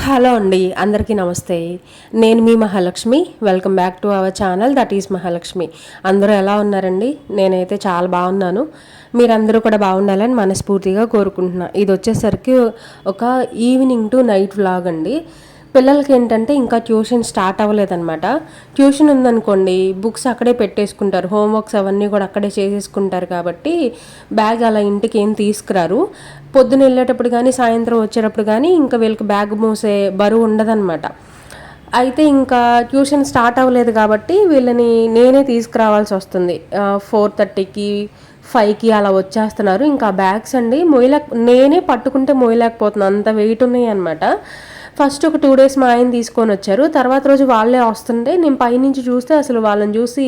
Hello అండి, అందరికీ నమస్తే. నేను మీ Mahalakshmi. Welcome back to our channel, that is Mahalakshmi. అందరూ ఎలా ఉన్నారండి? నేనైతే చాలా బాగున్నాను. మీరందరూ కూడా బాగుండాలని మనస్ఫూర్తిగా కోరుకుంటున్నా. ఇది వచ్చేసరికి ఒక ఈవినింగ్ టు నైట్ వ్లాగ్ అండి. పిల్లలకి ఏంటంటే ఇంకా ట్యూషన్ స్టార్ట్ అవ్వలేదన్నమాట. ట్యూషన్ ఉందనుకోండి, బుక్స్ అక్కడే పెట్టేసుకుంటారు, హోంవర్క్స్ అవన్నీ కూడా అక్కడే చేసేసుకుంటారు. కాబట్టి బ్యాగ్ అలా ఇంటికి ఏం తీసుకురారు. పొద్దున వెళ్ళేటప్పుడు కానీ సాయంత్రం వచ్చేటప్పుడు కానీ ఇంకా వీళ్ళకి బ్యాగ్ మోసే బరువు ఉండదన్నమాట. అయితే ఇంకా ట్యూషన్ స్టార్ట్ అవ్వలేదు కాబట్టి వీళ్ళని నేనే తీసుకురావాల్సి వస్తుంది. 4:30కి 5కి అలా వచ్చేస్తున్నారు. ఇంకా బ్యాగ్స్ అండి నేనే పట్టుకుంటే మోయలేకపోతున్నాను, అంత వెయిట్ ఉన్నాయి అనమాట. ఫస్ట్ ఒక 2 days మా ఆయన తీసుకొని వచ్చారు. తర్వాత రోజు వాళ్ళే వస్తుంటే నేను పైనుంచి చూస్తే అసలు వాళ్ళని చూసి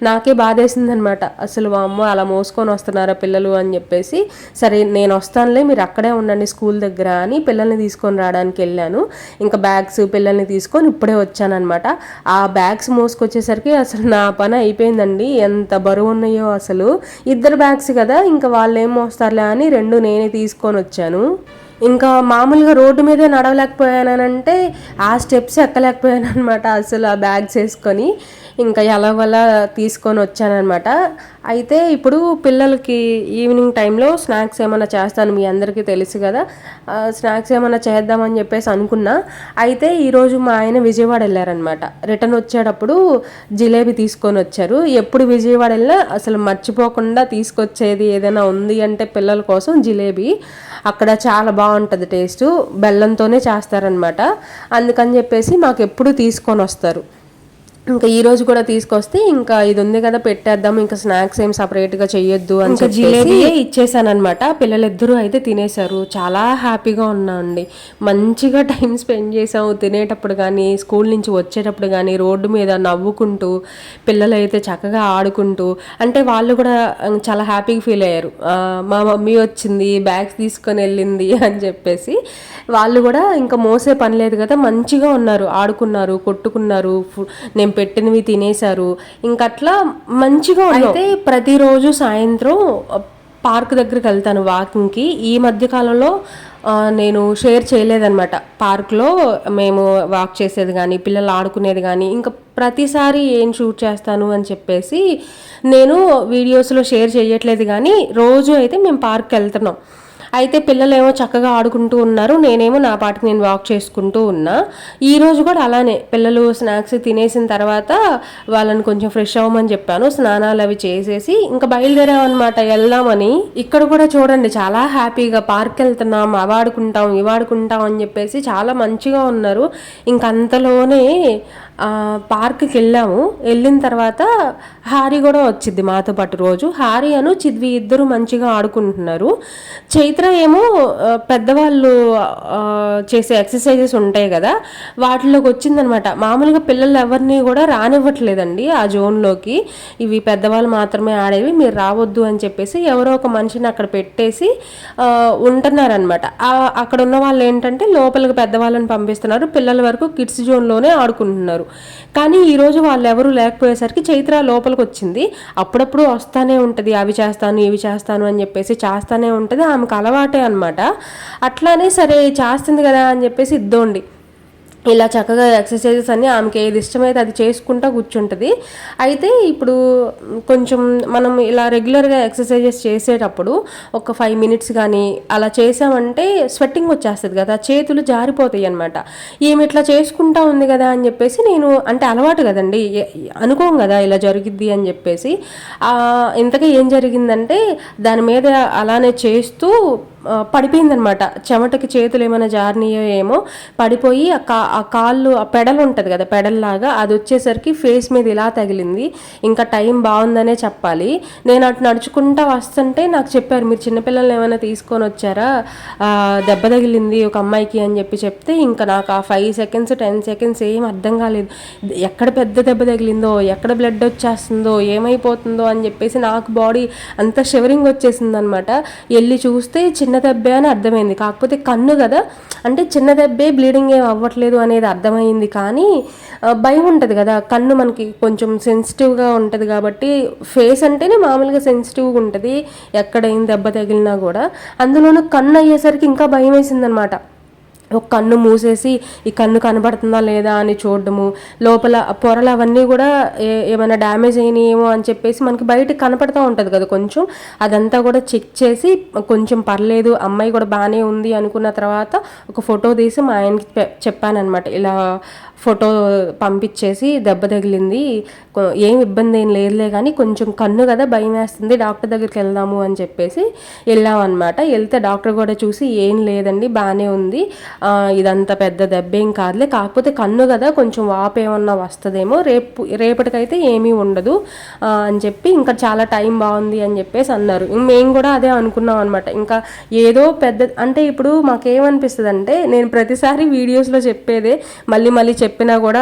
నాకే బాధేసింది అనమాట. అసలు అమ్మో అలా మోసుకొని వస్తున్నారా పిల్లలు అని చెప్పేసి, సరే నేను వస్తానులే మీరు అక్కడే ఉండండి స్కూల్ దగ్గర అని పిల్లల్ని తీసుకొని రావడానికి వెళ్ళాను. ఇంకా బ్యాగ్స్ పిల్లల్ని తీసుకొని ఇప్పుడే వచ్చానమాట. ఆ బ్యాగ్స్ మోసుకొచ్చేసరికి అసలు నా పని అయిపోయిందండి. ఎంత బరువు ఉన్నాయో అసలు. 2 బ్యాగ్స్ కదా, ఇంకా వాళ్ళు ఏం మోస్తారులే అని 2 నేనే తీసుకొని వచ్చాను. ఇంకా మామూలుగా రోడ్డు మీదే నడవలేకపోయానంటే ఆ స్టెప్స్ ఎక్కలేకపోయాను అనమాట. అసలు ఆ బ్యాగ్స్ వేసుకొని ఇంకా ఎలాగోలా తీసుకొని వచ్చానమాట. అయితే ఇప్పుడు పిల్లలకి ఈవినింగ్ టైంలో స్నాక్స్ ఏమైనా చేస్తాను, మీ అందరికీ తెలుసు కదా. స్నాక్స్ ఏమైనా చేద్దామని చెప్పేసి అనుకున్నా. అయితే ఈరోజు మా ఆయన విజయవాడ వెళ్ళారనమాట. రిటర్న్ వచ్చేటప్పుడు జిలేబీ తీసుకొని వచ్చారు. ఎప్పుడు విజయవాడ వెళ్ళినా అసలు మర్చిపోకుండా తీసుకొచ్చేది ఏదైనా ఉంది అంటే పిల్లల కోసం జిలేబీ. అక్కడ చాలా బాగుంటుంది టేస్ట్, బెల్లంతోనే చేస్తారనమాట. అందుకని చెప్పేసి మాకు ఎప్పుడు తీసుకొని వస్తారు. ఇంకా ఈరోజు కూడా తీసుకొస్తే ఇంకా ఇది ఉంది కదా పెట్టేద్దాం, ఇంకా స్నాక్స్ ఏం సపరేట్గా చెయ్యొద్దు అని చెప్పి జిలేబీ ఇచ్చేసానమాట. పిల్లలిద్దరూ అయితే తినేశారు. చాలా హ్యాపీగా ఉన్నామండి. మంచిగా టైం స్పెండ్ చేసాము తినేటప్పుడు కానీ, స్కూల్ నుంచి వచ్చేటప్పుడు కానీ, రోడ్డు మీద నవ్వుకుంటూ పిల్లలు అయితే చక్కగా ఆడుకుంటూ, అంటే వాళ్ళు కూడా చాలా హ్యాపీగా ఫీల్ అయ్యారు. మా మమ్మీ వచ్చింది బ్యాగ్స్ తీసుకొని వెళ్ళింది అని చెప్పేసి. వాళ్ళు కూడా ఇంకా మోసే పని లేదు కదా, మంచిగా ఉన్నారు, ఆడుకున్నారు, కొట్టుకున్నారు, నేను పెట్టినవి తినేశారు. ఇంకట్లా మంచిగా. అయితే ప్రతిరోజు సాయంత్రం పార్క్ దగ్గరికి వెళ్తాను వాకింగ్కి. ఈ మధ్యకాలంలో నేను షేర్ చేయలేదన్నమాట. పార్క్లో మేము వాక్ చేసేది కానీ, పిల్లలు ఆడుకునేది కానీ, ఇంకా ప్రతిసారి ఏం షూట్ చేస్తాను అని చెప్పేసి నేను వీడియోస్లో షేర్ చేయట్లేదు. కానీ రోజు అయితే మేము పార్క్కి వెళ్తున్నాం. అయితే పిల్లలేమో చక్కగా ఆడుకుంటూ ఉన్నారు, నేనేమో నా పాటికి నేను వాక్ చేసుకుంటూ ఉన్నా. ఈరోజు కూడా అలానే పిల్లలు స్నాక్స్ తినేసిన తర్వాత వాళ్ళని కొంచెం ఫ్రెష్ అవ్వమని చెప్పాను. స్నానాలు అవి చేసేసి ఇంకా బయలుదేరామన్నమాట వెళ్దామని. ఇక్కడ కూడా చూడండి చాలా హ్యాపీగా పార్క్ వెళ్తున్నాం, అవి ఆడుకుంటాం ఇవి ఆడుకుంటాం అని చెప్పేసి చాలా మంచిగా ఉన్నారు. ఇంకంతలోనే పార్క్కి వెళ్ళాము. వెళ్ళిన తర్వాత హారి కూడా వచ్చింది మాతో పాటు. రోజు హారి అను చిద్వి ఇద్దరు మంచిగా ఆడుకుంటున్నారు. చైత్ర ఏమో పెద్దవాళ్ళు చేసే ఎక్సర్సైజెస్ ఉంటాయి కదా వాటిలోకి వచ్చిందనమాట. మామూలుగా పిల్లలు ఎవరిని కూడా రానివ్వట్లేదండి ఆ జోన్లోకి. ఇవి పెద్దవాళ్ళు మాత్రమే ఆడేవి, మీరు రావద్దు అని చెప్పేసి ఎవరో ఒక మనిషిని అక్కడ పెట్టేసి ఉంటున్నారనమాట. అక్కడ ఉన్న వాళ్ళు ఏంటంటే లోపలికి పెద్దవాళ్ళని పంపిస్తున్నారు, పిల్లల వరకు కిడ్స్ జోన్లోనే ఆడుకుంటున్నారు. కానీ ఈరోజు వాళ్ళు ఎవరు లేకపోయేసరికి చైత్ర లోపలికి వచ్చింది. అప్పుడప్పుడు వస్తానే ఉంటుంది, అవి చేస్తాను ఇవి చేస్తాను అని చెప్పేసి చేస్తానే ఉంటుంది. ఆమెకు అలవాటే అనమాట. అట్లానే సరే చేస్తుంది కదా అని చెప్పేసి ఇద్దోండి ఇలా చక్కగా ఎక్సర్సైజెస్ అన్నీ ఆమెకి ఏది ఇష్టమైతే అది చేసుకుంటూ కూర్చుంటుంది. అయితే ఇప్పుడు కొంచెం మనం ఇలా రెగ్యులర్గా ఎక్సర్సైజెస్ చేసేటప్పుడు ఒక 5 minutes కానీ అలా చేసామంటే స్వెట్టింగ్ వచ్చేస్తుంది కదా, చేతులు జారిపోతాయి అనమాట. ఏమి ఇట్లా చేసుకుంటా ఉంది కదా అని చెప్పేసి నేను, అంటే అలవాటు కదండి, అనుకోం కదా ఇలా జరిగిద్ది అని చెప్పేసి. ఇంతగా ఏం జరిగిందంటే దాని మీద అలానే చేస్తూ పడిపోయిందనమాట. చెమటకి చేతులు ఏమైనా జారినాయో ఏమో, పడిపోయి ఆ కాళ్ళు ఆ పెడల్ ఉంటుంది కదా పెడల్లాగా, అది వచ్చేసరికి ఫేస్ మీద ఇలా తగిలింది. ఇంకా టైం బాగుందనే చెప్పాలి. నేను అటు నడుచుకుంటా వస్తుంటే నాకు చెప్పారు, మీరు చిన్నపిల్లల్ని ఏమైనా తీసుకొని వచ్చారా, దెబ్బ తగిలింది ఒక అమ్మాయికి అని చెప్తే ఇంకా నాకు ఆ 5 seconds 10 seconds ఏం అర్థం కాలేదు. ఎక్కడ పెద్ద దెబ్బ తగిలిందో, ఎక్కడ బ్లడ్ వచ్చేస్తుందో, ఏమైపోతుందో అని చెప్పేసి నాకు బాడీ అంతా షివరింగ్ వచ్చేసింది అనమాట. వెళ్ళి చూస్తే చిన్న దెబ్బే అని అర్థమైంది. కాకపోతే కన్ను కదా, అంటే చిన్న దెబ్బే, బ్లీడింగ్ ఏం అవ్వట్లేదు అనేది అర్థమైంది. కానీ భయం ఉంటుంది కదా, కన్ను మనకి కొంచెం సెన్సిటివ్గా ఉంటుంది కాబట్టి, ఫేస్ అంటేనే మామూలుగా సెన్సిటివ్గా ఉంటుంది ఎక్కడ ఏం దెబ్బ తగిలినా కూడా. అందులోనూ కన్ను అయ్యేసరికి ఇంకా భయం వేసిందనమాట. ఒక కన్ను మూసేసి ఈ కన్ను కనబడుతుందా లేదా అని చూడడము, లోపల పొరలు అవన్నీ కూడా ఏమైనా డ్యామేజ్ అయినాయేమో అని చెప్పేసి మనకి బయటకు కనపడుతూ ఉంటుంది కదా కొంచెం, అదంతా కూడా చెక్ చేసి కొంచెం పర్లేదు అమ్మాయి కూడా బాగానే ఉంది అనుకున్న తర్వాత ఒక ఫోటో తీసి మా ఆయనకి చెప్పానమాట. ఇలా ఫోటో పంపించేసి దెబ్బ తగిలింది, ఏం ఇబ్బంది ఏం లేదులే కానీ కొంచెం కన్ను కదా భయం వేస్తుంది, డాక్టర్ దగ్గరికి వెళ్దాము అని చెప్పేసి వెళ్ళామన్నమాట. వెళ్తే డాక్టర్ కూడా చూసి ఏం లేదండి బాగానే ఉంది, ఇదంతా పెద్ద దెబ్బ ఏం కాదులే, కాకపోతే కన్ను కదా కొంచెం వాపు ఏమన్నా వస్తుందేమో, రేపటికైతే ఏమీ ఉండదు అని చెప్పి ఇంకా చాలా టైం బాగుంది అని చెప్పేసి అన్నారు. మేము కూడా అదే అనుకున్నాం అనమాట. ఇంకా ఏదో పెద్ద అంటే ఇప్పుడు మాకేమనిపిస్తుంది అంటే, నేను ప్రతిసారి వీడియోస్లో చెప్పేదే మళ్ళీ మళ్ళీ చెప్పినా కూడా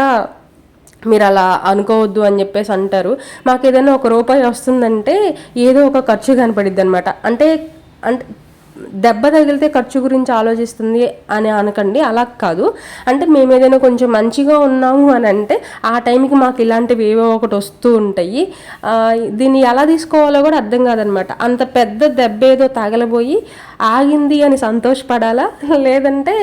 మీరు అలా అనుకోవద్దు అని చెప్పేసి అంటారు. మాకు ఏదైనా ₹1 వస్తుందంటే ఏదో ఒక ఖర్చు కనపడిద్ది అనమాట. అంటే అంటే దెబ్బ తగిలితే ఖర్చు గురించి ఆలోచిస్తుంది అని అనకండి, అలా కాదు. అంటే మేము ఏదైనా కొంచెం మంచిగా ఉన్నాము అని అంటే ఆ టైంకి మాకు ఇలాంటివి ఏవో ఒకటి వస్తూ ఉంటాయి. దీన్ని ఎలా తీసుకోవాలో కూడా అర్థం కాదనమాట. అంత పెద్ద దెబ్బ ఏదో తగలబోయి ఆగింది అని సంతోషపడాలా, లేదంటే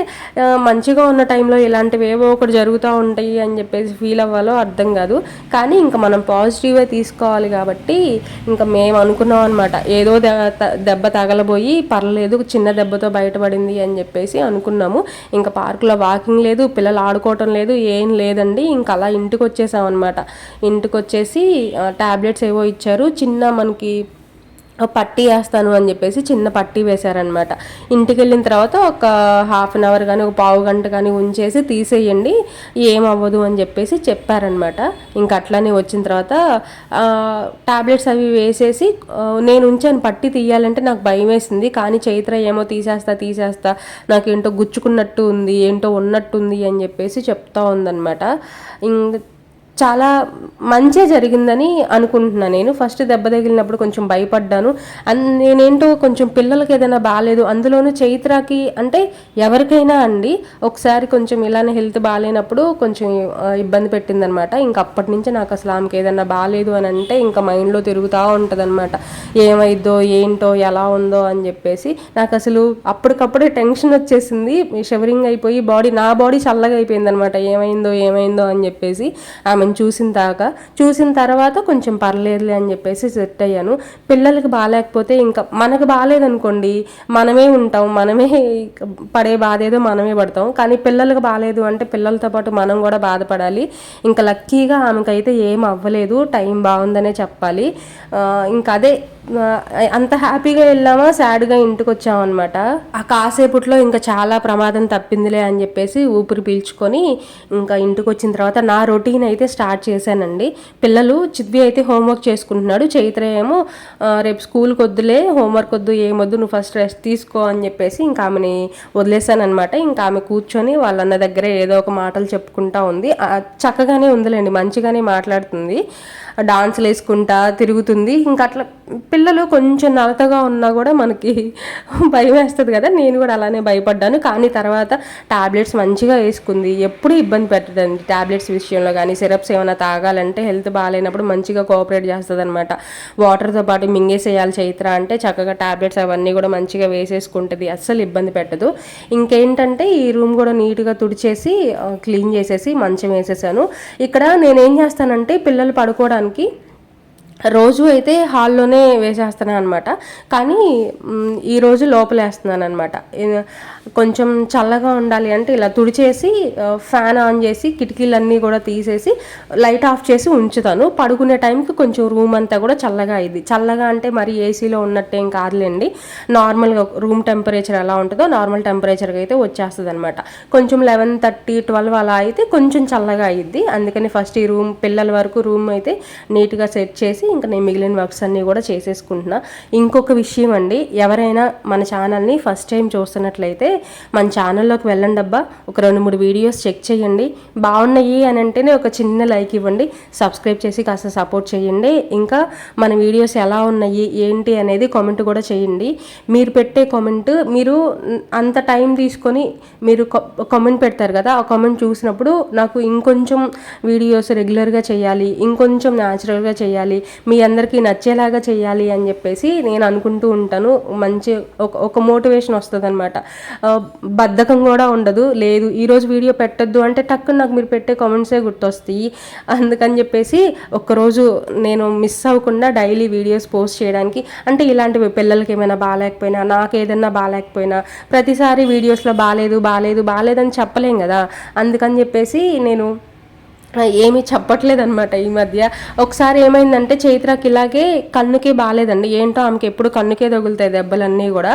మంచిగా ఉన్న టైంలో ఇలాంటివి ఏవో ఒకటి జరుగుతూ ఉంటాయి అని చెప్పేసి ఫీల్ అవ్వాలో అర్థం కాదు. కానీ ఇంకా మనం పాజిటివ్గా తీసుకోవాలి కాబట్టి ఇంకా మేము అనుకున్నాం అనమాట, ఏదో దెబ్బ తగలబోయి పర్లేదు చిన్న దెబ్బతో బయటపడింది అని చెప్పేసి అనుకున్నాము. ఇంకా పార్కులో వాకింగ్ లేదు, పిల్లలు ఆడుకోవటం లేదు, ఏం లేదండి. ఇంకా అలా ఇంటికి వచ్చేసాం అనమాట. ఇంటికి వచ్చేసి టాబ్లెట్స్ ఏవో ఇచ్చారు, చిన్న మనకి పట్టీ వేస్తాను అని చెప్పేసి చిన్న పట్టీ వేశారనమాట. ఇంటికి వెళ్ళిన తర్వాత ఒక ½ అన్ అవర్ కానీ ఒక పావు గంట కానీ ఉంచేసి తీసేయండి, ఏమవ్వదు అని చెప్పేసి చెప్పారనమాట. ఇంకా అట్లానే వచ్చిన తర్వాత టాబ్లెట్స్ అవి వేసేసి నేను ఉంచాను. పట్టీ తీయాలంటే నాకు భయం వేసింది, కానీ చైత్ర ఏమో తీసేస్తా నాకేంటో గుచ్చుకున్నట్టు ఉంది, ఏంటో ఉన్నట్టుంది అని చెప్పేసి చెప్తా ఉందన్నమాట. చాలా మంచిగా జరిగిందని అనుకుంటున్నాను నేను. ఫస్ట్ దెబ్బ తగిలినప్పుడు కొంచెం భయపడ్డాను. నేనేంటో కొంచెం పిల్లలకి ఏదైనా బాగాలేదు, అందులోనూ చైత్రకి అంటే ఎవరికైనా అండి ఒకసారి కొంచెం ఇలానే హెల్త్ బాగాలేనప్పుడు కొంచెం ఇబ్బంది పెట్టిందనమాట. ఇంక అప్పటి నుంచి నాకు అసలు ఆమెకి ఏదైనా బాగాలేదు అని అంటే ఇంకా మైండ్లో తిరుగుతూ ఉంటుంది అనమాట, ఏమైద్దో ఏంటో ఎలా ఉందో అని చెప్పేసి. నాకు అసలు అప్పటికప్పుడే టెన్షన్ వచ్చేసింది, షివరింగ్ అయిపోయి నా బాడీ చల్లగా అయిపోయింది అనమాట, ఏమైందో అని చెప్పేసి. ఆమెను చూసిన తర్వాత కొంచెం పర్లేదులే అని చెప్పేసి సెట్ అయ్యాను. పిల్లలకి బాగాలేకపోతే ఇంకా మనకు బాగాలేదనుకోండి మనమే ఉంటాం, మనమే పడే బాధ ఏదో మనమే పడతాం. కానీ పిల్లలకు బాగాలేదు అంటే పిల్లలతో పాటు మనం కూడా బాధపడాలి. ఇంకా లక్కీగా ఆమెకైతే ఏం అవ్వలేదు, టైం బాగుందనే చెప్పాలి. ఇంకా అదే అంత హ్యాపీగా వెళ్ళామా సాడ్గా ఇంటికి వచ్చామన్నమాట. ఆ కాసేపట్లో ఇంకా చాలా ప్రమాదం తప్పిందిలే అని చెప్పేసి ఊపిరి పీల్చుకొని ఇంకా ఇంటికి వచ్చిన తర్వాత నా రొటీన్ అయితే స్టార్ట్ చేశానండి. పిల్లలు చిద్వి అయితే హోంవర్క్ చేసుకుంటున్నాడు, చైత్ర ఏమో రేపు స్కూల్కి వద్దులే, హోంవర్క్ వద్దు ఏమొద్దు నువ్వు ఫస్ట్ రెస్ట్ తీసుకో అని చెప్పేసి ఇంకా ఆమెని వదిలేశానమాట. ఇంకా ఆమె కూర్చొని వాళ్ళన్న దగ్గరే ఏదో ఒక మాటలు చెప్పుకుంటా ఉంది. చక్కగానే ఉందిలేండి, మంచిగానే మాట్లాడుతుంది, డాన్సులు వేసుకుంటా తిరుగుతుంది. ఇంకా అట్లా పిల్లలు కొంచెం నలతగా ఉన్నా కూడా మనకి భయం వేస్తుంది కదా, నేను కూడా అలానే భయపడ్డాను. కానీ తర్వాత టాబ్లెట్స్ మంచిగా వేసుకుంది, ఎప్పుడూ ఇబ్బంది పెట్టదండి టాబ్లెట్స్ విషయంలో. కానీ సిరప్స్ ఏమైనా తాగాలంటే హెల్త్ బాగాలేనప్పుడు మంచిగా కోఆపరేట్ చేస్తుంది అనమాట. వాటర్తో పాటు మింగేసేయాలి చైత్ర అంటే చక్కగా టాబ్లెట్స్ అవన్నీ కూడా మంచిగా వేసేసుకుంటుంది, అస్సలు ఇబ్బంది పెట్టదు. ఇంకేంటంటే ఈ రూమ్ కూడా నీట్గా తుడిచేసి క్లీన్ చేసేసి మంచం వేసేసాను. ఇక్కడ నేనేం చేస్తానంటే పిల్లలు పడుకోవడానికి రోజు అయితే హాల్లోనే వేసేస్తున్నాను అనమాట, కానీ ఈరోజు లోపల వేస్తున్నాను అనమాట. కొంచెం చల్లగా ఉండాలి అంటే ఇలా తుడిచేసి ఫ్యాన్ ఆన్ చేసి కిటికీలన్నీ కూడా తీసేసి లైట్ ఆఫ్ చేసి ఉంచుతాను. పడుకునే టైంకి కొంచెం రూమ్ అంతా కూడా చల్లగా అయింది. చల్లగా అంటే మరి ఏసీలో ఉన్నట్టేం కాదులేండి, నార్మల్గా రూమ్ టెంపరేచర్ ఎలా ఉంటుందో నార్మల్ టెంపరేచర్కి అయితే వచ్చేస్తుంది అనమాట. కొంచెం 11:30, 12 అలా అయితే కొంచెం చల్లగా అయ్యిద్ది. అందుకని ఫస్ట్ ఈ రూమ్ పిల్లల వరకు రూమ్ అయితే నీట్గా సెట్ చేసి ఇంకా నేను మిగిలిన వర్క్స్ అన్నీ కూడా చేసేసుకుంటున్నా. ఇంకొక విషయం అండి, ఎవరైనా మన ఛానల్ని ఫస్ట్ టైం చూస్తున్నట్లయితే మన ఛానల్లోకి వెళ్ళండి అబ్బా, ఒక 2-3 వీడియోస్ చెక్ చేయండి, బాగున్నాయి అని అంటేనే ఒక చిన్న లైక్ ఇవ్వండి, సబ్స్క్రైబ్ చేసి కాస్త సపోర్ట్ చేయండి. ఇంకా మన వీడియోస్ ఎలా ఉన్నాయి ఏంటి అనేది కామెంట్ కూడా చేయండి. మీరు పెట్టే కామెంట్, మీరు అంత టైం తీసుకొని మీరు కామెంట్ పెడతారు కదా, ఆ కామెంట్ చూసినప్పుడు నాకు ఇంకొంచెం వీడియోస్ రెగ్యులర్గా చేయాలి, ఇంకొంచెం న్యాచురల్గా చేయాలి, మీ అందరికీ నచ్చేలాగా చేయాలి అని చెప్పేసి నేను అనుకుంటూ ఉంటాను. మంచి ఒక మోటివేషన్ వస్తుంది అనమాట. బద్ధకం కూడా ఉండదు. లేదు ఈరోజు వీడియో పెట్టొద్దు అంటే టక్కున నాకు మీరు పెట్టే కామెంట్సే గుర్తొస్తాయి. అందుకని చెప్పేసి ఒక్కరోజు నేను మిస్ అవ్వకుండా డైలీ వీడియోస్ పోస్ట్ చేయడానికి, అంటే ఇలాంటివి పిల్లలకి ఏమైనా బాగాలేకపోయినా, నాకు ఏదైనా బాగాలేకపోయినా ప్రతిసారి వీడియోస్లో బాగాలేదని చెప్పలేం కదా. అందుకని చెప్పేసి నేను ఏమీ చెప్పట్లేదనమాట ఈ మధ్య. ఒకసారి ఏమైందంటే చైత్రకి ఇలాగే కన్నుకే బాగాలేదండి, ఏంటో ఆమెకి ఎప్పుడు కన్నుకే తగులుతాయి దెబ్బలన్నీ కూడా.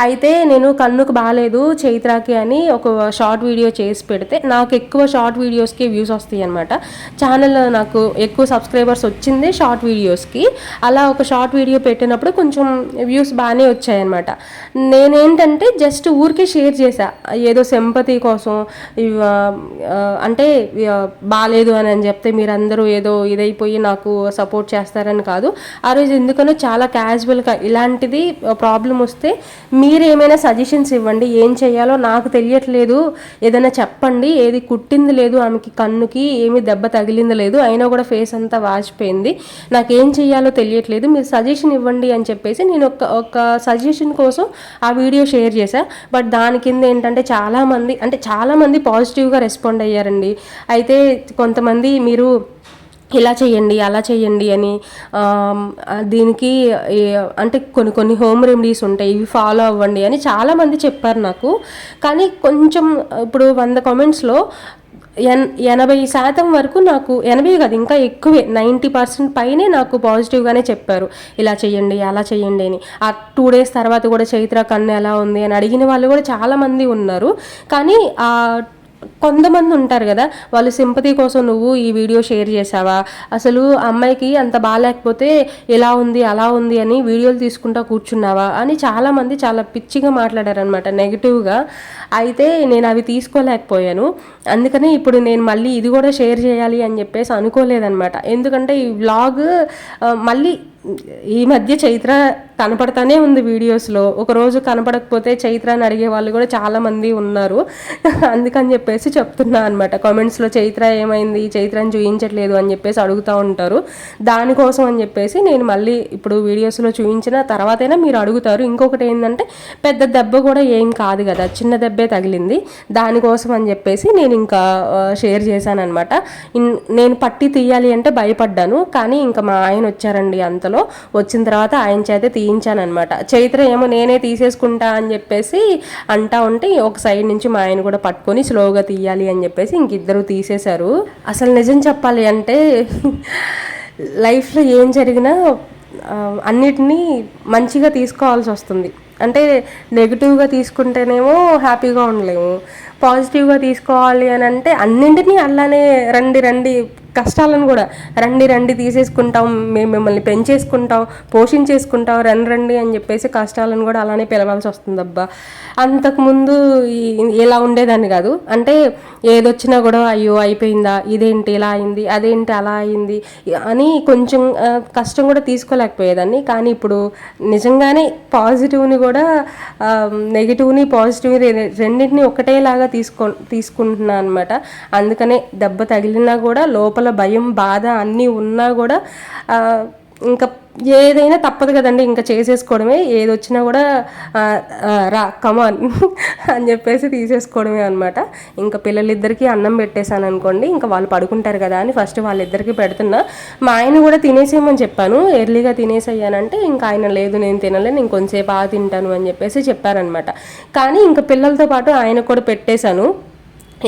అయితే నేను కన్నుకు బాగాలేదు చైత్రకి అని ఒక షార్ట్ వీడియో చేసి పెడితే నాకు ఎక్కువ షార్ట్ వీడియోస్కి వ్యూస్ వస్తాయి అనమాట. ఛానల్ నాకు ఎక్కువ సబ్స్క్రైబర్స్ వచ్చింది షార్ట్ వీడియోస్కి. అలా ఒక షార్ట్ వీడియో పెట్టినప్పుడు కొంచెం వ్యూస్ బాగానే వచ్చాయన్నమాట. నేనేంటంటే జస్ట్ ఊరికే షేర్ చేశా, ఏదో సింపతి కోసం, అంటే బాగాలేదు అని చెప్తే మీరందరూ ఏదో ఇదైపోయి నాకు సపోర్ట్ చేస్తారని కాదు. ఆ రోజు ఎందుకనో చాలా క్యాజువల్గా ఇలాంటిది ప్రాబ్లం వస్తే మీరు ఏమైనా సజెషన్స్ ఇవ్వండి, ఏం చేయాలో నాకు తెలియట్లేదు, ఏదైనా చెప్పండి, ఏది కుట్టింది లేదు ఆమెకి, కన్నుకి ఏమీ దెబ్బ తగిలింది లేదు, అయినా కూడా ఫేస్ అంతా వాచిపోయింది, నాకేం చేయాలో తెలియట్లేదు, మీరు సజెషన్ ఇవ్వండి అని చెప్పేసి నేను ఒక సజెషన్ కోసం ఆ వీడియో షేర్ చేశా. బట్ దాని కింద ఏంటంటే చాలామంది పాజిటివ్గా రెస్పాండ్ అయ్యారండి. అయితే కొంతమంది మీరు ఇలా చేయండి అలా చేయండి అని, దీనికి అంటే కొన్ని హోమ్ రెమెడీస్ ఉంటాయి, ఇవి ఫాలో అవ్వండి అని చాలామంది చెప్పారు నాకు. కానీ కొంచెం ఇప్పుడు 100 కామెంట్స్లో 80% వరకు, నాకు 80 కాదు ఇంకా ఎక్కువే, 90% పైనే నాకు పాజిటివ్గానే చెప్పారు, ఇలా చేయండి అలా చేయండి అని. ఆ 2 days తర్వాత కూడా చైత్ర కన్ను ఎలా ఉంది అని అడిగిన వాళ్ళు కూడా చాలామంది ఉన్నారు. కానీ కొంతమంది ఉంటారు కదా, వాళ్ళు సింపతి కోసం నువ్వు ఈ వీడియో షేర్ చేసావా, అసలు అమ్మాయికి అంత బాగాలేకపోతే ఎలా ఉంది అలా ఉంది అని వీడియోలు తీసుకుంటా కూర్చున్నావా అని చాలామంది చాలా పిచ్చిగా మాట్లాడారనమాట, నెగిటివ్గా. అయితే నేను అవి తీసుకోలేకపోయాను. అందుకని ఇప్పుడు నేను మళ్ళీ ఇది కూడా షేర్ చేయాలి అని చెప్పేసి అనుకోలేదనమాట. ఎందుకంటే ఈ వ్లాగ్ మళ్ళీ ఈ మధ్య చైత్ర కనపడతానే ఉంది వీడియోస్లో. ఒకరోజు కనపడకపోతే చైత్ర అని అడిగే వాళ్ళు కూడా చాలామంది ఉన్నారు. అందుకని చెప్పేసి చెప్తున్నా అనమాట, కామెంట్స్లో చైత్ర ఏమైంది, చైత్రని చూపించట్లేదు అని చెప్పేసి అడుగుతూ ఉంటారు. దానికోసం అని చెప్పేసి నేను మళ్ళీ ఇప్పుడు వీడియోస్లో చూపించిన తర్వాతైనా మీరు అడుగుతారు. ఇంకొకటి ఏంటంటే పెద్ద దెబ్బ కూడా ఏం కాదు కదా, చిన్న దెబ్బే తగిలింది, దానికోసం అని చెప్పేసి నేను ఇంకా షేర్ చేశాను అనమాట. నేను పట్టి తీయాలి అంటే భయపడ్డాను, కానీ ఇంకా మా ఆయన వచ్చారండి. అంతలో వచ్చిన తర్వాత ఆయన చేత తీయించాను అనమాట. చైత్ర ఏమో నేనే తీసేసుకుంటా అని చెప్పేసి అంటా ఉంటే ఒక సైడ్ నుంచి మా ఆయన కూడా పట్టుకొని స్లోగా తీయాలి అని చెప్పేసి ఇంకిద్దరు తీసేశారు. అసలు నిజం చెప్పాలి అంటే లైఫ్లో ఏం జరిగినా అన్నిటినీ మంచిగా తీసుకోవాల్సి వస్తుంది. అంటే నెగిటివ్గా తీసుకుంటేనేమో హ్యాపీగా ఉండలేము, పాజిటివ్గా తీసుకోవాలి అని అంటే అన్నింటినీ అలానే రండి కష్టాలను కూడా రండి తీసేసుకుంటాం, మేము మిమ్మల్ని పెంచేసుకుంటాం, పోషించేసుకుంటాం, రండి అని చెప్పేసి కష్టాలను కూడా అలానే పిలవాల్సి వస్తుంది. అబ్బా, అంతకుముందు ఇలా ఉండేదాన్ని కాదు. అంటే ఏదొచ్చినా కూడా అయ్యో అయిపోయిందా, ఇదేంటి ఇలా అయింది, అదేంటి అలా అయింది అని కొంచెం కష్టం కూడా తీసుకోలేకపోయేదాన్ని. కానీ ఇప్పుడు నిజంగానే పాజిటివ్ని కూడా నెగిటివ్ని పాజిటివ్ని రెండింటిని ఒకటేలాగా తీసుకుంటున్నాను అనమాట. అందుకనే దెబ్బ తగిలినా కూడా లోపల భయం బాధ అన్నీ ఉన్నా కూడా ఇంకా ఏదైనా తప్పదు కదండి, ఇంకా చేసేసుకోవడమే, ఏది వచ్చినా కూడా రా కమాన్ అని చెప్పేసి తీసేసుకోవడమే అనమాట. ఇంకా పిల్లలిద్దరికీ అన్నం పెట్టేశాను అనుకోండి, ఇంకా వాళ్ళు పడుకుంటారు కదా అని ఫస్ట్ వాళ్ళిద్దరికీ పెడుతున్నా. మా ఆయన కూడా తినేసేయమని చెప్పాను, ఎర్లీగా తినేసేయానంటే ఇంకా ఆయన లేదు నేను తినలేను, ఇంకొంచెంసేపు తింటాను అని చెప్పేసి చెప్పారనమాట. కానీ ఇంకా పిల్లలతో పాటు ఆయన కూడా పెట్టేశాను,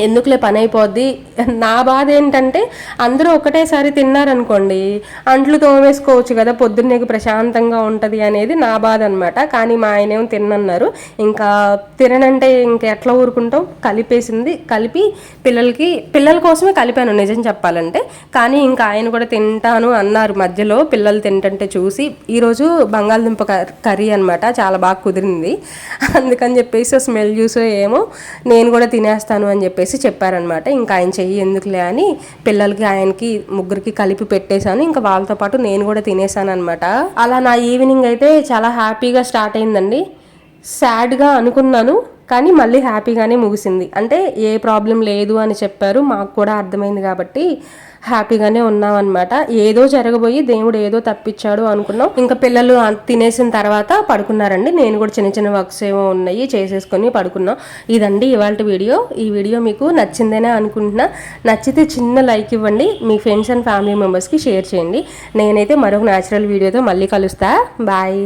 ఎందుకులే పని అయిపోద్ది. నా బాధ ఏంటంటే అందరూ ఒకటేసారి తిన్నారనుకోండి అంట్లు తోమేసుకోవచ్చు కదా, పొద్దున్నే ప్రశాంతంగా ఉంటుంది అనేది నా బాధ అనమాట. కానీ మా ఆయన ఏమో తిన్నన్నారు, ఇంకా తిననంటే ఇంక ఎట్లా ఊరుకుంటాం, కలిపి పిల్లల కోసమే కలిపాను నిజం చెప్పాలంటే. కానీ ఇంకా ఆయన కూడా తింటాను అన్నారు మధ్యలో, పిల్లలు తింటుంటే చూసి. ఈరోజు బంగాళదుంప కర్రీ అనమాట, చాలా బాగా కుదిరింది. అందుకని చెప్పేసి స్మెల్ చూసో ఏమో నేను కూడా తినేస్తాను అని చెప్పేసి చెప్పారనమాట. ఇంకా ఆయన చెయ్యి ఎందుకులే అని పిల్లలకి ఆయనకి ముగ్గురికి కలిపి పెట్టేశాను, ఇంకా వాళ్ళతో పాటు నేను కూడా తినేసాను అనమాట. అలా నా ఈవినింగ్ అయితే చాలా హ్యాపీగా స్టార్ట్ అయిందండి. సాడ్గా అనుకున్నాను, కానీ మళ్ళీ హ్యాపీగానే ముగిసింది. అంటే ఏ ప్రాబ్లం లేదు అని చెప్పారు, మాకు కూడా అర్థమైంది కాబట్టి హ్యాపీగానే ఉన్నాం అనమాట. ఏదో జరగబోయి దేవుడు ఏదో తప్పించాడు అనుకున్నాం. ఇంకా పిల్లలు తినేసిన తర్వాత పడుకున్నారండి. నేను కూడా చిన్న చిన్న వర్క్స్ ఏమో ఉన్నాయి చేసేసుకొని పడుకున్నాం. ఇదండి ఇవాళ వీడియో. ఈ వీడియో మీకు నచ్చిందేనే అనుకుంటున్నా. నచ్చితే చిన్న లైక్ ఇవ్వండి, మీ ఫ్రెండ్స్ అండ్ ఫ్యామిలీ మెంబర్స్కి షేర్ చేయండి. నేనైతే మరొక న్యాచురల్ వీడియోతో మళ్ళీ కలుస్తా. బాయ్.